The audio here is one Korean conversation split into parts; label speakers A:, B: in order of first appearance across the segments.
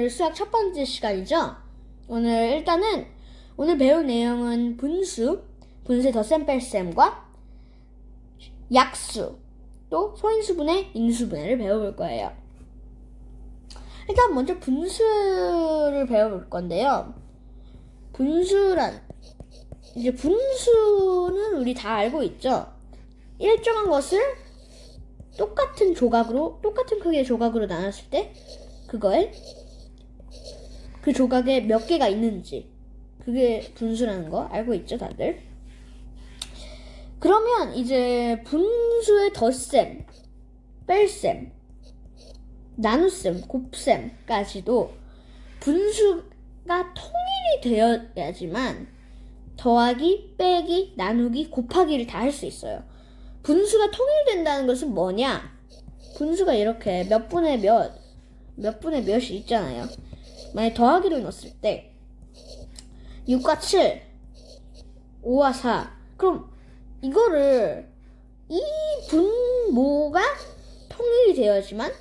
A: 오늘 수학 첫 번째 시간이죠. 오늘 배울 내용은 분수의 덧셈 뺄셈과 약수, 또 소인수분해, 인수분해를 배워볼 거예요. 일단 먼저 분수를 배워볼 건데요. 분수는 우리 다 알고 있죠. 일정한 것을 똑같은 크기의 조각으로 나눴을 때 그거에 그 조각에 몇 개가 있는지, 그게 분수라는 거 알고 있죠, 다들? 그러면 이제 분수의 덧셈, 뺄셈, 나눗셈, 곱셈까지도 분수가 통일이 되어야지만 더하기, 빼기, 나누기, 곱하기를 다 할 수 있어요. 분수가 통일된다는 것은 뭐냐? 분수가 이렇게 몇 분의 몇이 있잖아요. 만약 더하기를 넣었을 때 6과 7, 5와 4, 그럼 이거를 이 분모가 통일이 되어야지만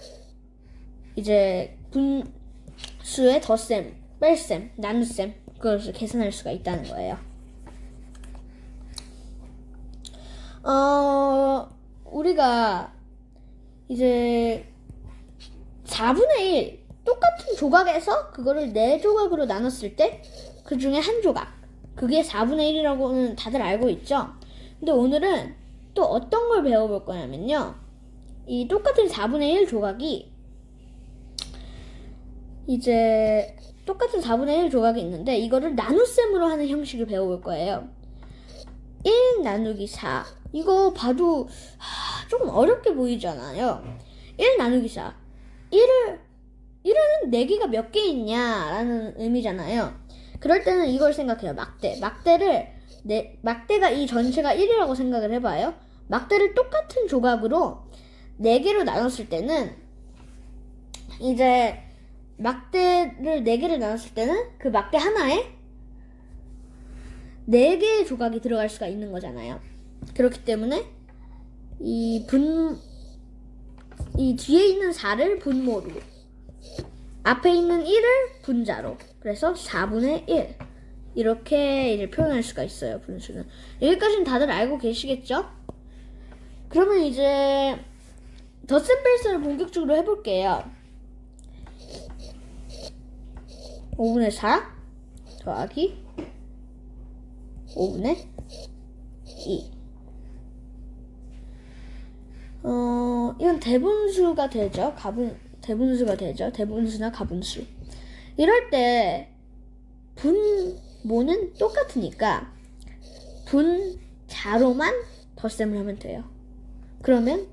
A: 이제 분수의 덧셈, 뺄셈, 나눗셈 그것을 계산할 수가 있다는 거예요. 우리가 이제 4분의 1 똑같은 조각에서 그거를 4조각으로 나눴을 때 그 중에 한 조각, 그게 4분의 1이라고는 다들 알고 있죠. 근데 오늘은 또 어떤 걸 배워볼 거냐면요, 이 똑같은 4분의 1 조각이 이제 똑같은 4분의 1 조각이 있는데 이거를 나눗셈으로 하는 형식을 배워볼 거예요. 1 나누기 4, 이거 봐도 조금 어렵게 보이잖아요. 1 나누기 4, 1은 4개가 몇 개 있냐라는 의미잖아요. 그럴 때는 이걸 생각해요. 막대가 이 전체가 1이라고 생각을 해봐요. 막대를 똑같은 조각으로 4개로 나눴을 때는 이제 막대를 4개를 나눴을 때는 그 막대 하나에 4개의 조각이 들어갈 수가 있는 거잖아요. 그렇기 때문에 이 뒤에 있는 4를 분모로, 앞에 있는 1을 분자로, 그래서 4분의 1 이렇게 이제 표현할 수가 있어요. 분수는. 여기까지는 다들 알고 계시겠죠? 그러면 이제 덧셈 뺄셈을 본격적으로 해볼게요. 5분의 4 더하기 5분의 2. 이건 대분수가 되죠. 대분수가 되죠. 대분수나 가분수. 이럴 때 분모는 똑같으니까 분자로만 덧셈을 하면 돼요. 그러면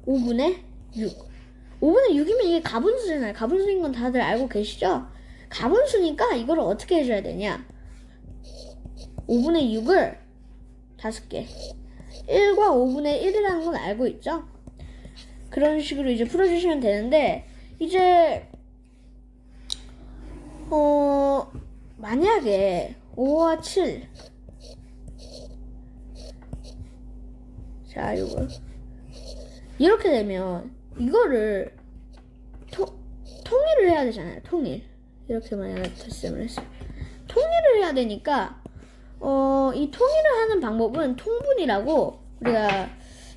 A: 5분의 6. 5분의 6이면 이게 가분수잖아요. 가분수인 건 다들 알고 계시죠? 가분수니까 이걸 어떻게 해줘야 되냐? 5분의 6을 5개, 1과 5분의 1이라는 건 알고 있죠? 그런 식으로 이제 풀어주시면 되는데, 이제 만약에 5와 7, 자, 이거 이렇게 되면 이거를 통일을 해야 되잖아요. 통일. 이렇게 만약에 덧셈을 했어요. 통일을 해야 되니까 이 통일을 하는 방법은 통분이라고 우리가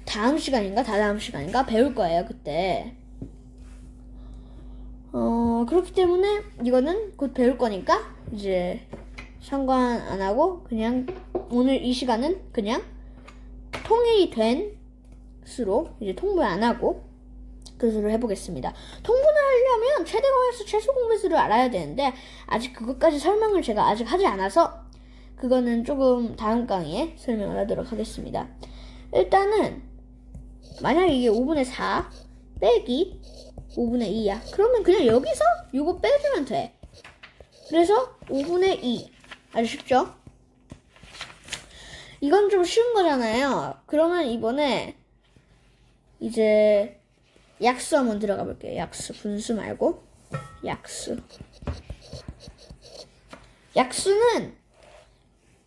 A: 다다음 시간인가 배울 거예요, 그때. 그렇기 때문에 이거는 곧 배울 거니까 이제 상관 안 하고 그냥 오늘 이 시간은 그냥 통일이 된 수로 이제 통분 안 하고 그 수를 해보겠습니다. 통분을 하려면 최대 공약수, 최소 공배수를 알아야 되는데 아직 그것까지 설명을 제가 아직 하지 않아서 그거는 조금 다음 강의에 설명을 하도록 하겠습니다. 일단은 만약에 이게 5분의 4 빼기 5분의 2야. 그러면 그냥 여기서 이거 빼주면 돼. 그래서 5분의 2. 아주 쉽죠? 이건 좀 쉬운 거잖아요. 그러면 이번에 이제 약수 한번 들어가 볼게요. 약수, 분수 말고 약수. 약수는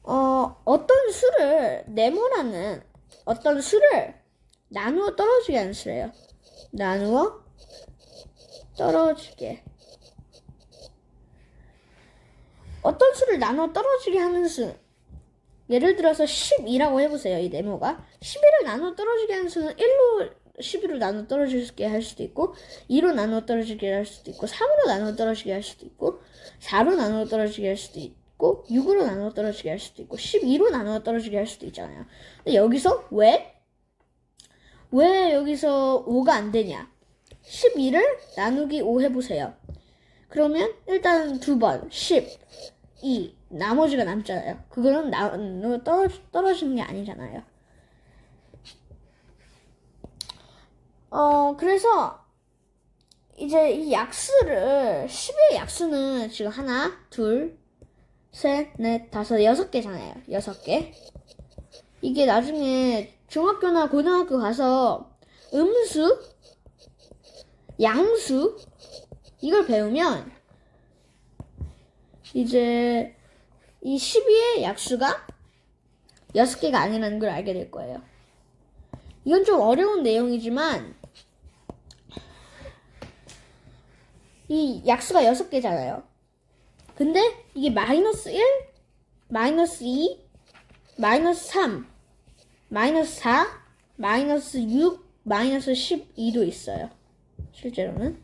A: 어떤 수를 네모나는 어떤 수를 나누어 떨어지게 하는 수래요. 나누어 떨어지게 어떤 수를 나눠 떨어지게 하는 수. 예를 들어서 12라고 해보세요. 이 네모가 12를 나눠 떨어지게 하는 수는 1로 12로 나눠 떨어지게 할 수도 있고 2로 나눠 떨어지게 할 수도 있고 3으로 나눠 떨어지게 할 수도 있고 4로 나눠 떨어지게 할 수도 있고 6으로 나눠 떨어지게 할 수도 있고 12로 나눠 떨어지게 할 수도 있잖아요. 근데 여기서 왜 여기서 5가 안 되냐? 12를 나누기 5 해보세요. 그러면 일단 2번 12 나머지가 남잖아요. 그거는 떨어지는 게 아니잖아요. 그래서 이제 이 약수를 10의 약수는 지금 하나, 둘, 셋, 넷, 다섯, 6개잖아요. 6개. 이게 나중에 중학교나 고등학교 가서 음수, 양수 이걸 배우면 이제 이 12의 약수가 6개가 아니라는 걸 알게 될 거예요. 이건 좀 어려운 내용이지만 이 약수가 6개잖아요. 근데 이게 마이너스 1, 마이너스 2, 마이너스 3, 마이너스 4, 마이너스 6, 마이너스 12도 있어요. 실제로는.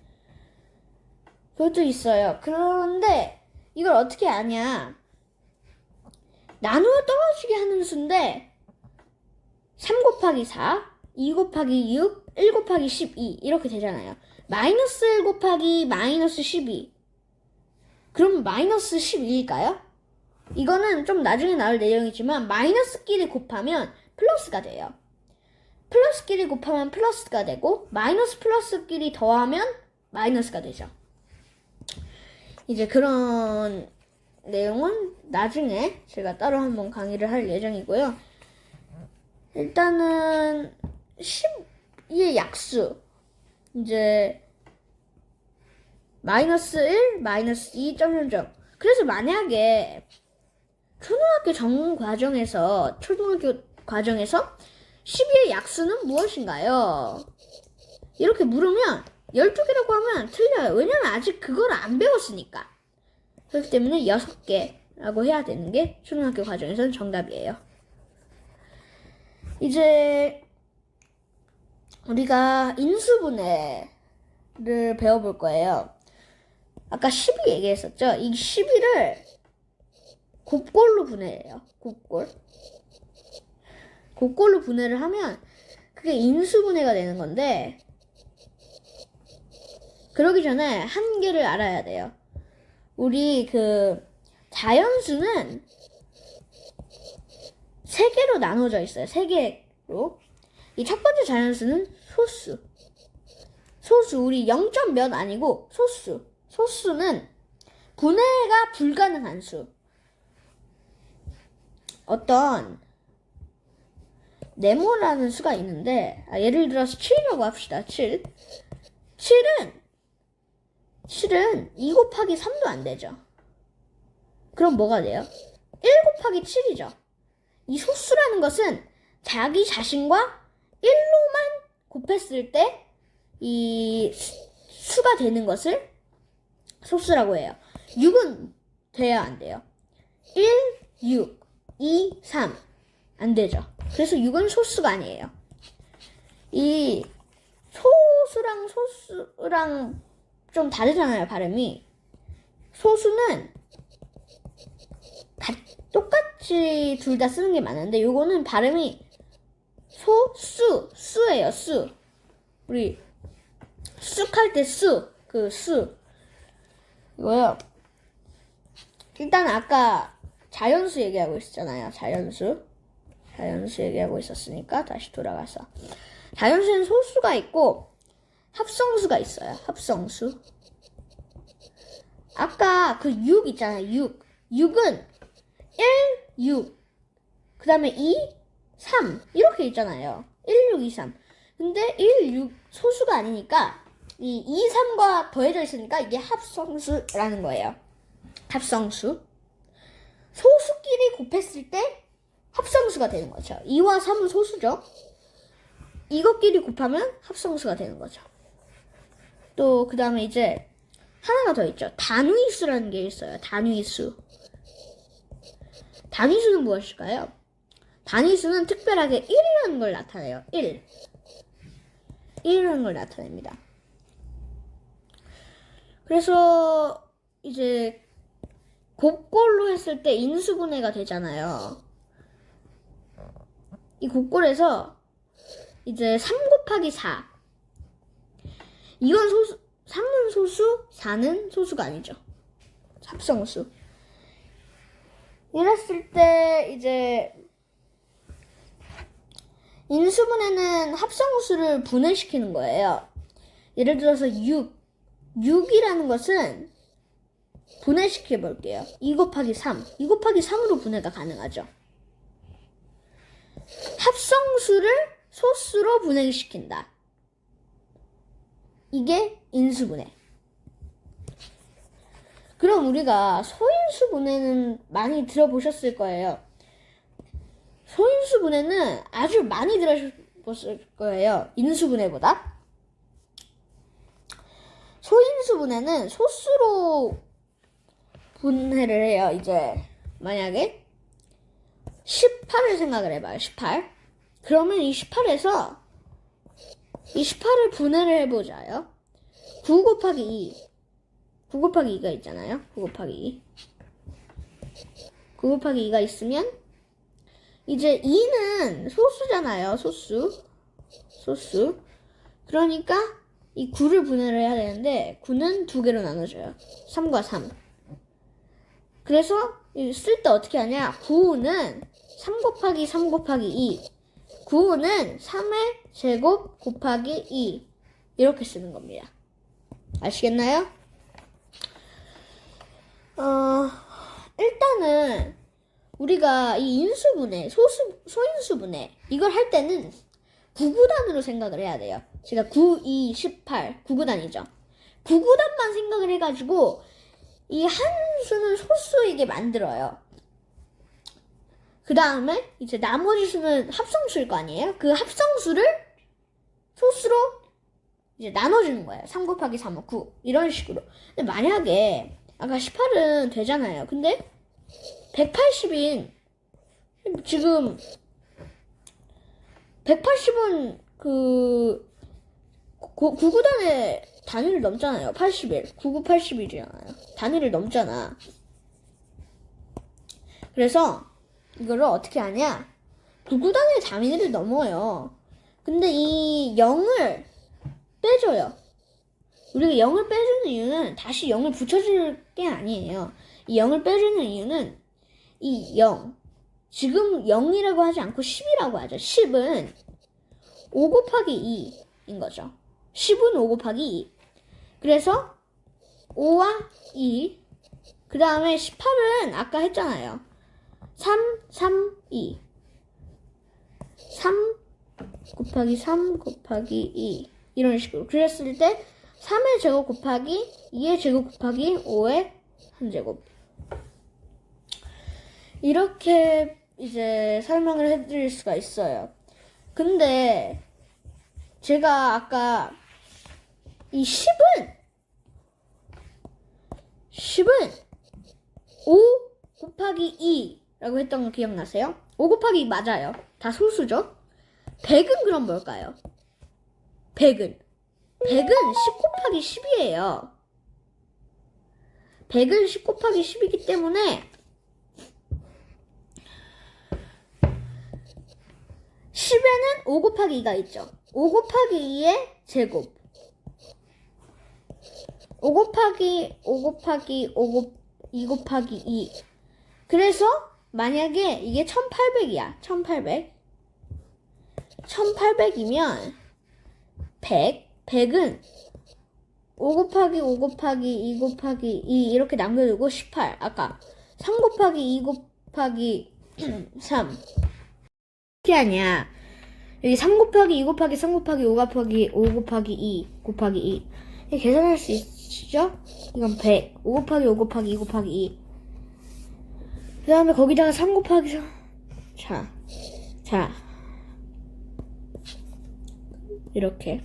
A: 그것도 있어요. 그런데 이걸 어떻게 아냐. 나누어 떨어지게 하는 수인데 3 곱하기 4, 2 곱하기 6, 1 곱하기 12 이렇게 되잖아요. 마이너스 1 곱하기 마이너스 12 그럼 마이너스 12일까요? 이거는 좀 나중에 나올 내용이지만 마이너스끼리 곱하면 플러스가 돼요. 플러스끼리 곱하면 플러스가 되고 마이너스 플러스끼리 더하면 마이너스가 되죠. 이제 그런 내용은 나중에 제가 따로 한번 강의를 할 예정이고요. 일단은 10의 약수 이제 마이너스 1, 마이너스 2, 점점점. 그래서 만약에 초등학교 과정에서 12의 약수는 무엇인가요? 이렇게 물으면 12개라고 하면 틀려요. 왜냐면 아직 그걸 안 배웠으니까. 그렇기 때문에 6개라고 해야 되는 게 초등학교 과정에서는 정답이에요. 이제 우리가 인수분해를 배워볼 거예요. 아까 12 얘기했었죠? 이 12를 곱골로 분해해요. 곱골로 분해를 하면 그게 인수분해가 되는 건데 그러기 전에 한 개를 알아야 돼요. 우리 자연수는 3개로 나눠져 있어요. 3개로. 이 첫 번째 자연수는 소수 우리 0. 몇 아니고 소수는 분해가 불가능한 수. 어떤 네모라는 수가 있는데 예를 들어서 7이라고 합시다. 7은 2 곱하기 3도 안 되죠. 그럼 뭐가 돼요? 1 곱하기 7이죠. 이 소수라는 것은 자기 자신과 1로만 곱했을 때 이 수가 되는 것을 소수라고 해요. 6은 돼야 안 돼요. 1, 6, 2, 3 안 되죠. 그래서 6은 소수가 아니에요. 이 소수랑 좀 다르잖아요, 발음이. 소수는 똑같이 둘 다 쓰는 게 많은데 요거는 발음이 수예요. 수. 우리 쑥할 때 수 이거요. 일단 아까 자연수 얘기하고 있었잖아요. 자연수 얘기하고 있었으니까 다시 돌아가서 자연수는 소수가 있고 합성수가 있어요. 합성수. 아까 6 있잖아요. 6은 1, 6 그 다음에 2, 3 이렇게 있잖아요. 1, 6, 2, 3 근데 1, 6 소수가 아니니까 이 2, 3과 더해져 있으니까 이게 합성수라는 거예요. 합성수. 소수끼리 곱했을 때 합성수가 되는 거죠. 2와 3은 소수죠. 이것끼리 곱하면 합성수가 되는 거죠. 또 그 다음에 이제 하나가 더 있죠. 단위수라는 게 있어요. 단위수. 단위수는 무엇일까요? 단위수는 특별하게 1이라는 걸 나타내요. 1이라는 걸 나타냅니다. 그래서 이제 곱골로 했을 때 인수분해가 되잖아요. 이 곱골에서 이제 3 곱하기 4. 이건 소수, 3은 소수, 4는 소수가 아니죠. 합성수. 이랬을 때 이제 인수분해는 합성수를 분해시키는 거예요. 예를 들어서 6이라는 것은 분해시켜 볼게요. 2 곱하기 3. 2 곱하기 3으로 분해가 가능하죠. 합성수를 소수로 분해시킨다. 이게 인수분해. 그럼 우리가 소인수 분해는 많이 들어보셨을 거예요. 소인수 분해는 아주 많이 들어보셨을 거예요. 인수 분해보다. 소인수 분해는 소수로 분해를 해요. 이제 만약에 18을 생각을 해봐요. 18. 그러면 이 18에서 이 18을 분해를 해보자요. 9 곱하기 2. 9 곱하기 2가 있잖아요. 9 곱하기 2. 9 곱하기 2가 있으면 이제 2는 소수잖아요. 소수. 그러니까 이 9를 분해를 해야 되는데 9는 2개로 나눠져요. 3과 3. 그래서 쓸 때 어떻게 하냐? 9는 3 곱하기 3 곱하기 2. 9는 3의 제곱 곱하기 2. 이렇게 쓰는 겁니다. 아시겠나요? 일단은 우리가 이 인수분해, 소인수분해 이걸 할 때는 구구단으로 생각을 해야 돼요. 제가 9, 2, 18 구구단이죠. 구구단만 생각을 해가지고 이 한수는 소수이게 만들어요. 그 다음에 이제 나머지 수는 합성수일 거 아니에요? 그 합성수를 소수로 이제 나눠주는 거예요. 3 곱하기 3은 9 이런 식으로. 근데 만약에 아까 18은 되잖아요. 근데 180인 지금 180은 그 구구단의 단위를 넘잖아요. 81 99, 81이잖아요. 단위를 넘잖아. 그래서 이거를 어떻게 하냐? 구구단의 단위를 넘어요. 근데 이 0을 빼줘요. 우리가 0을 빼주는 이유는 다시 0을 붙여줄 게 아니에요. 이 0을 빼주는 이유는 이 0, 지금 0이라고 하지 않고 10이라고 하죠. 10은 5 곱하기 2인 거죠. 10은 5 곱하기 2. 그래서 5와 2, 그 다음에 18은 아까 했잖아요. 3, 3, 2. 3 곱하기 3 곱하기 2. 이런 식으로. 그랬을 때 3의 제곱 곱하기 2의 제곱 곱하기 5의 1제곱. 이렇게 이제 설명을 해드릴 수가 있어요. 근데 제가 아까 이 10은 5 곱하기 2라고 했던 거 기억나세요? 5 곱하기 2 맞아요. 다 소수죠? 100은 그럼 뭘까요? 100은 10 곱하기 10이에요. 100은 10 곱하기 10이기 때문에 10에는 5 곱하기 2가 있죠. 5 곱하기 2의 제곱. 5 곱하기 2 곱하기 2. 그래서 만약에 이게 1800이야. 1800이면 100은 5 곱하기 5 곱하기 2 곱하기 2 이렇게 남겨두고 18. 아까 3 곱하기 2 곱하기 3. 어떻게 하냐? 여기 3 곱하기 2 곱하기 3 곱하기 5 곱하기 5 곱하기 2 곱하기 2. 이렇게 계산할 수 있죠? 이건 100. 5 곱하기 5 곱하기 2 곱하기 2. 그 다음에 거기다가 3 곱하기 3. 자. 이렇게.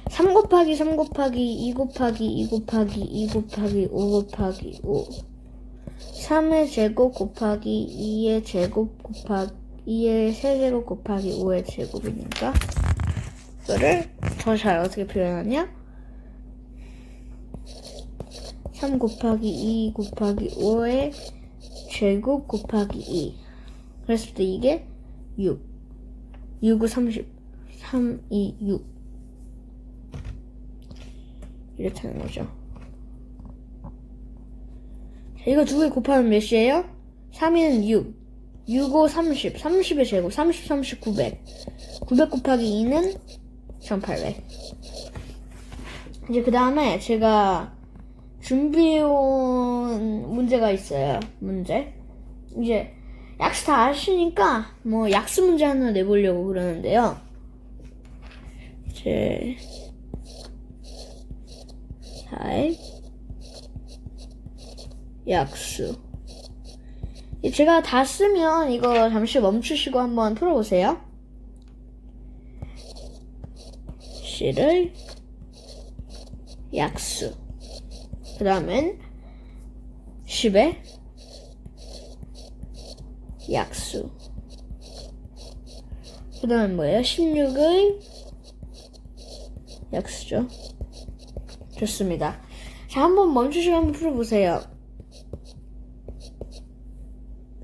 A: 3 곱하기 3 곱하기 2 곱하기 2 곱하기 2 곱하기 5 곱하기 5. 3의 제곱 곱하기 2의 제곱 곱하기 2의 세제곱 곱하기 5의 제곱이니까 이거를 더 잘 어떻게 표현하냐? 3 곱하기 2 곱하기 5의 제곱 곱하기 2 그랬을 때 이게 6 6, 30 3, 2, 6 이렇게 하는 거죠. 자, 이거 두 개 곱하면 몇이에요? 3, 2는 6 6, 5, 30 30의 제곱 30, 30, 900 900 곱하기 2는 1800 이제 그 다음에 제가 준비해온 문제가 있어요. 문제 이제 약수 다 아시니까 뭐 약수 문제 하나 내보려고 그러는데요. 이제 4의 약수 제가 다 쓰면 이거 잠시 멈추시고 한번 풀어보세요. 10의 약수 그 다음엔 10의 약수 그 다음엔 뭐예요? 16의 약수죠. 좋습니다. 자, 한번 멈추시고 한번 풀어보세요.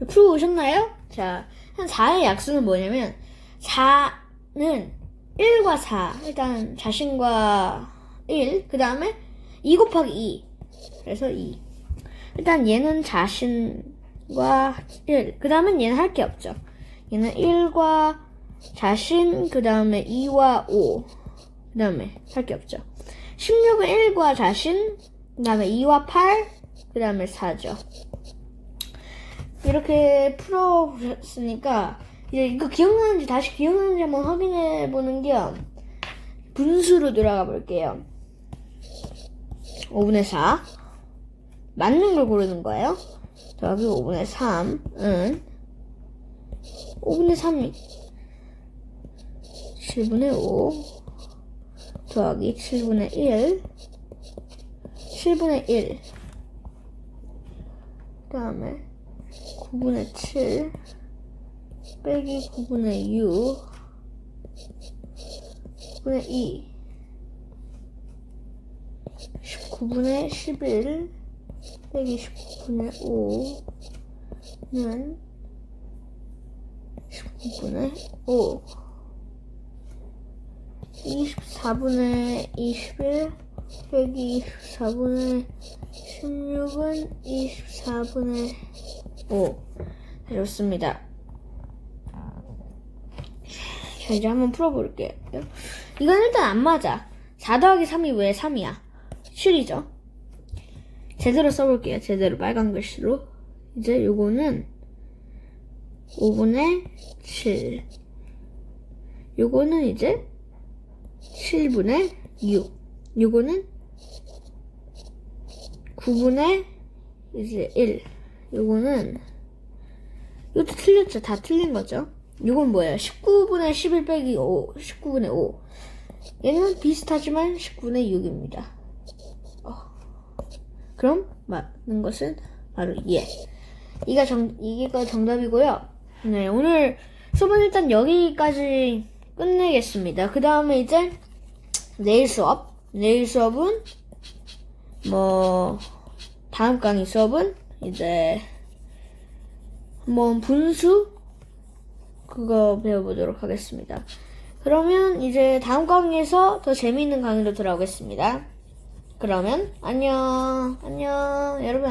A: 풀고 오셨나요? 자, 한 4의 약수는 뭐냐면 4는 1과 4 일단 자신과 1 그 다음에 2 곱하기 2 그래서 2 일단 얘는 자신과 1 그 다음엔 얘는 할 게 없죠. 얘는 1과 자신 그 다음에 2와 5 그 다음에 할 게 없죠. 16은 1과 자신 그 다음에 2와 8 그 다음에 4죠. 이렇게 풀어보셨으니까 이제 이거 기억나는지 다시 기억나는지 한번 확인해 보는 겸 분수로 들어가 볼게요. 5분의 4 맞는 걸 고르는 거예요. 더하기 5분의 3은 5분의 3이 7분의 5 더하기 7분의 1 7분의 1 그 다음에 9분의 7 빼기 9분의 6 9분의 2 19분의 11 빼기 19분의 5는 19분의 5 24분의 21 빼기 24분의 16은 24분의 5 좋습니다. 자, 이제 한번 풀어볼게요. 이건 일단 안 맞아. 4 더하기 3이 왜 3이야? 7이죠. 제대로 써볼게요. 제대로 빨간 글씨로. 이제 요거는 5분의 7 요거는 이제 7분의 6 요거는 9분의 이제 1 요거는 이것도 틀렸죠. 다 틀린 거죠. 요건 뭐예요? 19분의 11 빼기 5 19분의 5 얘는 비슷하지만 19분의 6입니다. 그럼 맞는 것은 바로 얘. 이게 정답이고요. 네, 오늘 수업은 일단 여기까지 끝내겠습니다. 그 다음에 이제 내일 수업은 뭐 다음 강의 수업은 이제 한번 분수 그거 배워보도록 하겠습니다. 그러면 이제 다음 강의에서 더 재미있는 강의로 돌아오겠습니다. 그러면 안녕 여러분.